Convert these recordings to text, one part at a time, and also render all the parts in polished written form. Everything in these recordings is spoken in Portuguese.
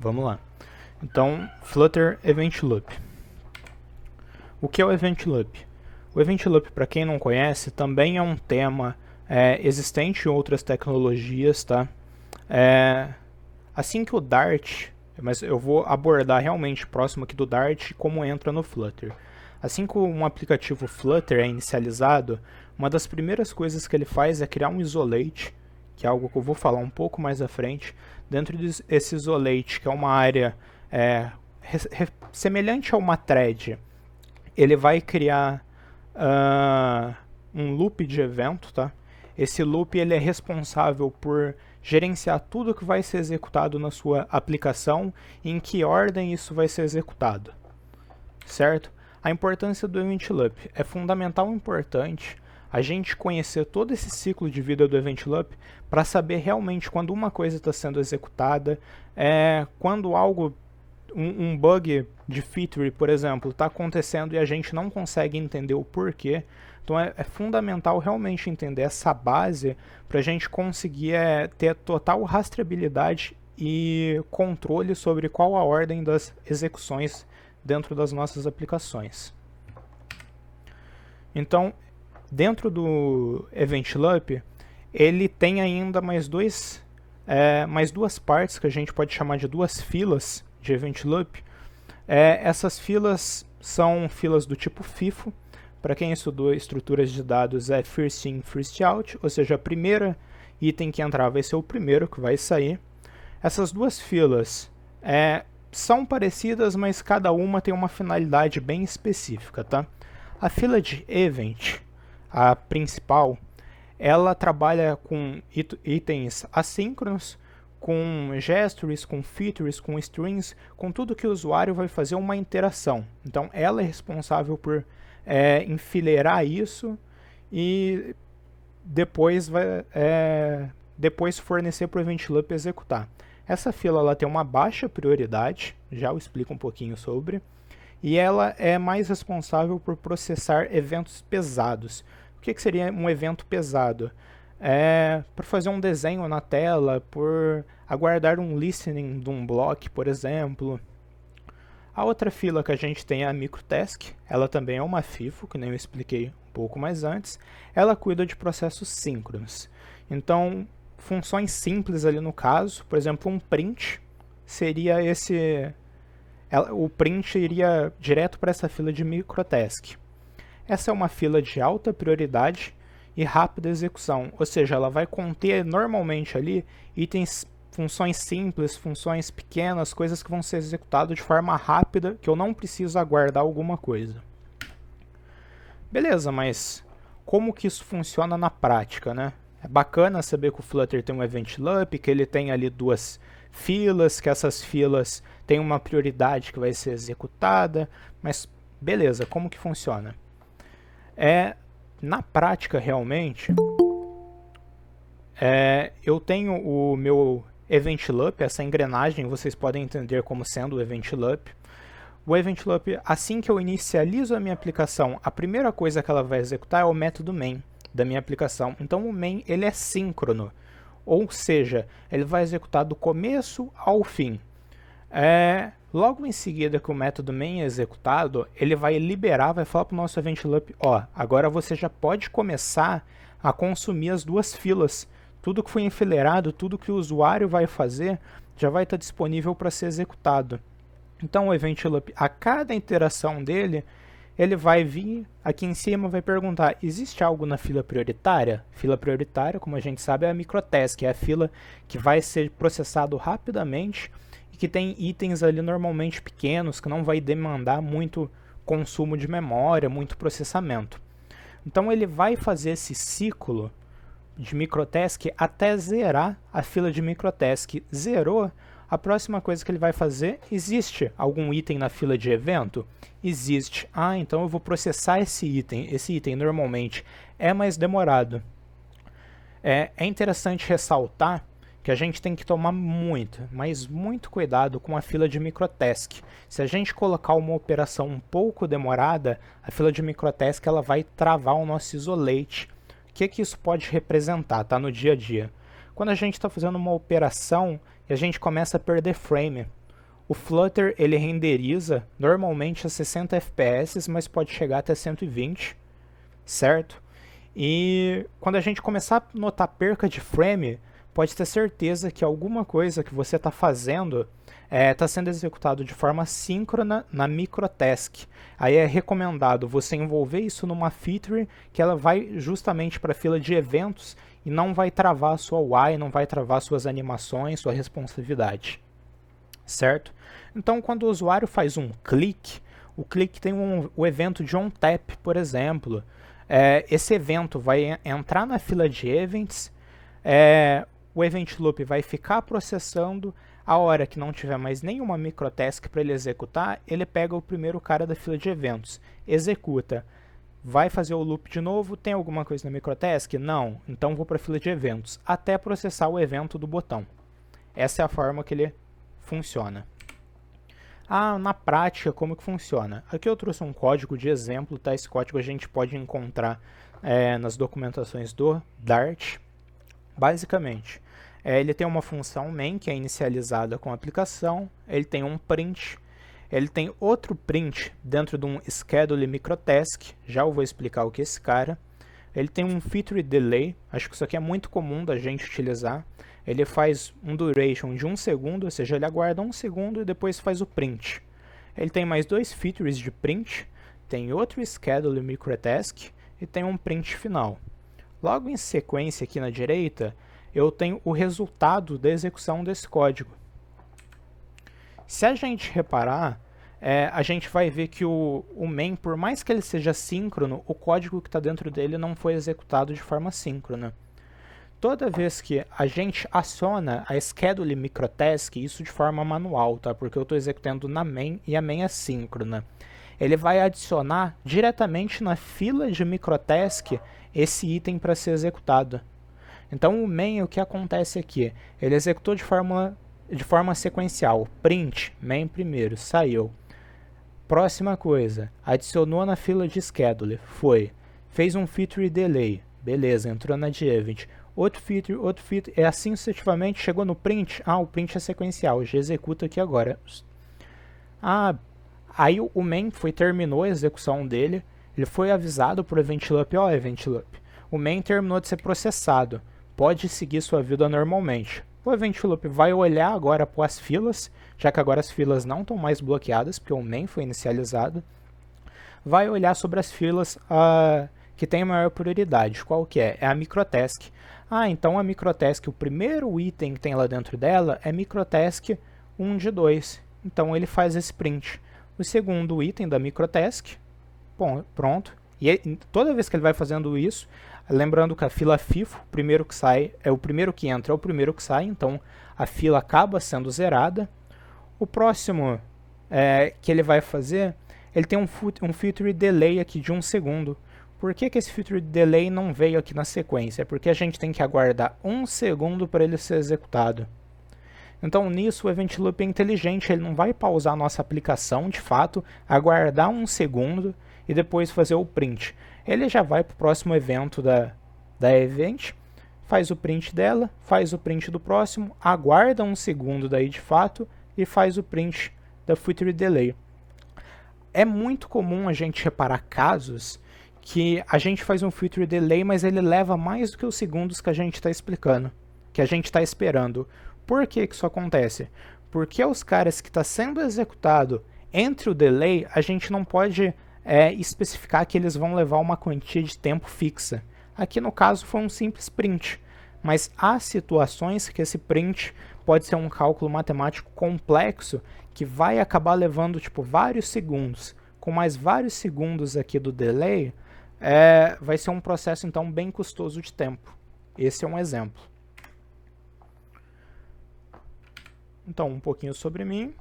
Vamos lá. Então, Flutter Event Loop. O que é o Event Loop? O Event Loop, para quem não conhece, também é um tema existente em outras tecnologias, tá? Assim que o Dart, mas eu vou abordar realmente próximo aqui do Dart como entra no Flutter. Assim que um aplicativo Flutter é inicializado, uma das primeiras coisas que ele faz é criar um isolate, que é algo que eu vou falar um pouco mais à frente. Dentro desse isolate, que é uma área semelhante a uma thread, ele vai criar um loop de evento, tá? Esse loop ele é responsável por gerenciar tudo que vai ser executado na sua aplicação e em que ordem isso vai ser executado, certo? A importância do Event Loop é fundamental e importante a gente conhecer todo esse ciclo de vida do Event Loop para saber realmente quando uma coisa está sendo executada, quando algo, um bug de feature, por exemplo, está acontecendo e a gente não consegue entender o porquê. Então é fundamental realmente entender essa base para a gente conseguir ter total rastreabilidade e controle sobre qual a ordem das execuções dentro das nossas aplicações. Então, dentro do Event Loop, ele tem ainda mais duas partes que a gente pode chamar de duas filas de Event Loop. Essas filas são filas do tipo FIFO. Para quem estudou estruturas de dados, é First In, First Out, ou seja, a primeira item que entrar vai ser o primeiro que vai sair. Essas duas filas são parecidas, mas cada uma tem uma finalidade bem específica, tá? A fila de Event, a principal, ela trabalha com itens assíncronos, com gestures, com features, com strings, com tudo que o usuário vai fazer uma interação. Então ela é responsável por enfileirar isso e depois fornecer para o Event Loop executar. Essa fila ela tem uma baixa prioridade, já eu explico um pouquinho sobre, e ela é mais responsável por processar eventos pesados. O que seria um evento pesado? Por fazer um desenho na tela, por aguardar um listening de um block, por exemplo. A outra fila que a gente tem é a microtask, ela também é uma FIFO, que nem eu expliquei um pouco mais antes. Ela cuida de processos síncronos. Então, funções simples ali no caso, por exemplo, um print seria o print iria direto para essa fila de microtask. Essa é uma fila de alta prioridade e rápida execução, ou seja, ela vai conter normalmente ali itens, funções simples, funções pequenas, coisas que vão ser executadas de forma rápida, que eu não preciso aguardar alguma coisa. Beleza, mas como que isso funciona na prática, né? É bacana saber que o Flutter tem um Event Loop, que ele tem ali duas filas, que essas filas têm uma prioridade que vai ser executada, mas beleza, como que funciona? Na prática, realmente, eu tenho o meu Event Loop, essa engrenagem vocês podem entender como sendo o Event Loop. O Event Loop, assim que eu inicializo a minha aplicação, a primeira coisa que ela vai executar é o método main da minha aplicação. Então o main ele é síncrono, ou seja, ele vai executar do começo ao fim. Logo em seguida que o método main é executado, ele vai liberar, vai falar para o nosso Event Loop, agora você já pode começar a consumir as duas filas. Tudo que foi enfileirado, tudo que o usuário vai fazer, já vai estar disponível para ser executado. Então o Event Loop, a cada interação dele, ele vai vir aqui em cima, vai perguntar, existe algo na fila prioritária? Fila prioritária, como a gente sabe, é a microtask, é a fila que vai ser processado rapidamente e que tem itens ali normalmente pequenos, que não vai demandar muito consumo de memória, muito processamento. Então ele vai fazer esse ciclo de microtask até zerar a fila de microtask. Zerou, a próxima coisa que ele vai fazer, existe algum item na fila de evento? Existe. Então eu vou processar esse item. Esse item normalmente é mais demorado. É interessante ressaltar que a gente tem que tomar muito, mas muito cuidado com a fila de microtask. Se a gente colocar uma operação um pouco demorada, a fila de microtask ela vai travar o nosso isolate. O que isso pode representar, no dia a dia? Quando a gente está fazendo uma operação e a gente começa a perder frame, O Flutter ele renderiza normalmente a 60 FPS, mas pode chegar até 120, certo? E quando a gente começar a notar perca de frame, pode ter certeza que alguma coisa que você está fazendo está sendo executado de forma síncrona na microtask. Aí é recomendado você envolver isso numa feature que ela vai justamente para a fila de eventos e não vai travar a sua UI, não vai travar suas animações, sua responsividade, certo? Então, quando o usuário faz um clique, o clique tem o evento de onTap, por exemplo. Esse evento vai entrar na fila de events, o event loop vai ficar processando. A hora que não tiver mais nenhuma microtask para ele executar, ele pega o primeiro cara da fila de eventos, executa, vai fazer o loop de novo. Tem alguma coisa na microtask? Não, então vou para a fila de eventos, até processar o evento do botão. Essa é a forma que ele funciona. Na prática, como que funciona? Aqui eu trouxe um código de exemplo, tá? Esse código a gente pode encontrar nas documentações do Dart. Basicamente, ele tem uma função main que é inicializada com a aplicação, ele tem um print, ele tem outro print dentro de um schedule microtask, já eu vou explicar o que é esse cara. Ele tem um feature delay, acho que isso aqui é muito comum da gente utilizar. Ele faz um duration de 1 segundo, ou seja, ele aguarda 1 segundo e depois faz o print. Ele tem mais 2 features de print, tem outro schedule microtask e tem um print final. Logo em sequência aqui na direita, eu tenho o resultado da execução desse código. Se a gente reparar, a gente vai ver que o main, por mais que ele seja síncrono, o código que está dentro dele não foi executado de forma síncrona. Toda vez que a gente aciona a schedule microtask, isso de forma manual, tá? Porque eu estou executando na main e a main é síncrona. Ele vai adicionar diretamente na fila de microtask esse item para ser executado. Então o main, o que acontece aqui? Ele executou de forma sequencial. Print, main primeiro, saiu. Próxima coisa, adicionou na fila de schedule, foi. Fez um feature delay, beleza, entrou na de event. Outro feature, é assim sucessivamente, chegou no print, o print é sequencial, já executa aqui agora. Aí o main terminou a execução dele, ele foi avisado por event loop, event loop, o main terminou de ser processado, pode seguir sua vida normalmente. O event loop vai olhar agora para as filas, já que agora as filas não estão mais bloqueadas, porque o main foi inicializado, vai olhar sobre as filas que tem maior prioridade. Qual que é? É a microtask. Então a microtask, o primeiro item que tem lá dentro dela é microtask 1 de 2. Então ele faz esse print. O segundo item da microtask, pronto. E toda vez que ele vai fazendo isso, lembrando que a fila FIFO, o primeiro que sai é o primeiro que entra, é o primeiro que sai, então a fila acaba sendo zerada. O próximo que ele vai fazer, ele tem um feature delay aqui de 1 segundo. Por que esse feature delay não veio aqui na sequência? É porque a gente tem que aguardar 1 segundo para ele ser executado. Então nisso o event loop é inteligente, ele não vai pausar a nossa aplicação de fato, aguardar 1 segundo e depois fazer o print. Ele já vai para o próximo evento da event, faz o print dela, faz o print do próximo, aguarda 1 segundo daí de fato e faz o print da feature delay. É muito comum a gente reparar casos que a gente faz um feature delay, mas ele leva mais do que os segundos que a gente está explicando, que a gente está esperando. Por que isso acontece? Porque os caras que está sendo executado entre o delay, a gente não pode especificar que eles vão levar uma quantia de tempo fixa. Aqui no caso foi um simples print, mas há situações que esse print pode ser um cálculo matemático complexo que vai acabar levando vários segundos. Com mais vários segundos aqui do delay, vai ser um processo então bem custoso de tempo. Esse é um exemplo. Então, um pouquinho sobre mim.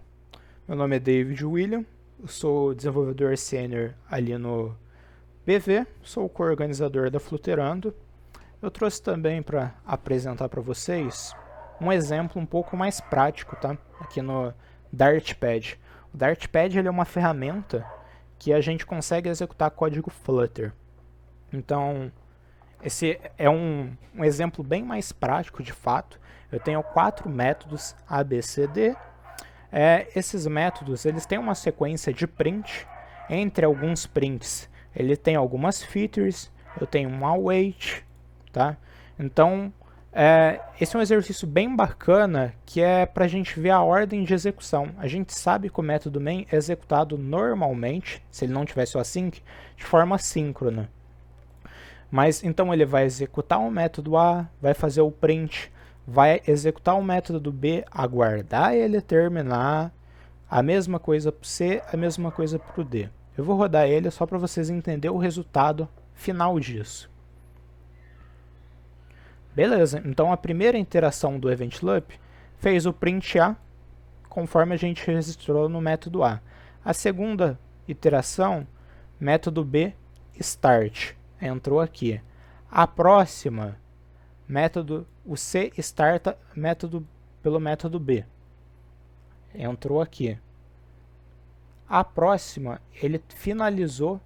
Meu nome é David William, eu sou desenvolvedor sênior ali no BV, sou o co-organizador da Fluterando. Eu trouxe também para apresentar para vocês um exemplo um pouco mais prático, tá? Aqui no Dartpad. O Dartpad ele é uma ferramenta que a gente consegue executar código Flutter. Então, esse é um exemplo bem mais prático de fato. Eu tenho 4 métodos ABCD. Esses métodos eles têm uma sequência de print. Entre alguns prints, ele tem algumas features, eu tenho um await, tá? Então, esse é um exercício bem bacana, que é para a gente ver a ordem de execução. A gente sabe que o método main é executado normalmente, se ele não tivesse o async, de forma síncrona. Mas então ele vai executar o método A, vai fazer o print, vai executar o método B, aguardar ele terminar, a mesma coisa para o C, a mesma coisa para o D. Eu vou rodar ele só para vocês entenderem o resultado final disso. Beleza, então a primeira interação do event loop fez o print A, conforme a gente registrou no método A. A segunda iteração, método B, start, entrou aqui. A próxima, o C starta pelo método B, entrou aqui. A próxima, ele finalizou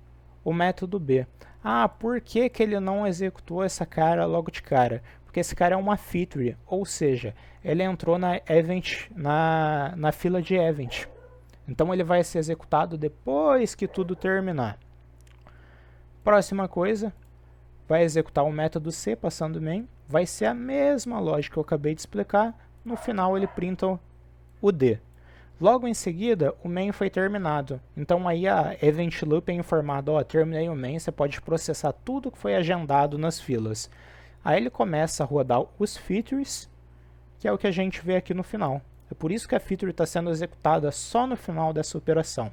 o método B. Ah, por que que ele não executou essa cara logo de cara? Porque esse cara é uma feature, ou seja, ele entrou na fila de event. Então ele vai ser executado depois que tudo terminar. Próxima coisa, vai executar o método C passando main. Vai ser a mesma lógica que eu acabei de explicar. No final ele printa o D. Logo em seguida, o main foi terminado. Então aí a event loop é informada, ó, terminei o main, você pode processar tudo que foi agendado nas filas. Aí ele começa a rodar os features, que é o que a gente vê aqui no final. É por isso que a feature está sendo executada só no final dessa operação.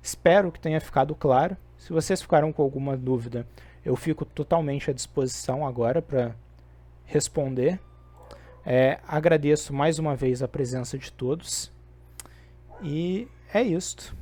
Espero que tenha ficado claro. Se vocês ficaram com alguma dúvida, eu fico totalmente à disposição agora para responder. Agradeço mais uma vez a presença de todos e é isto.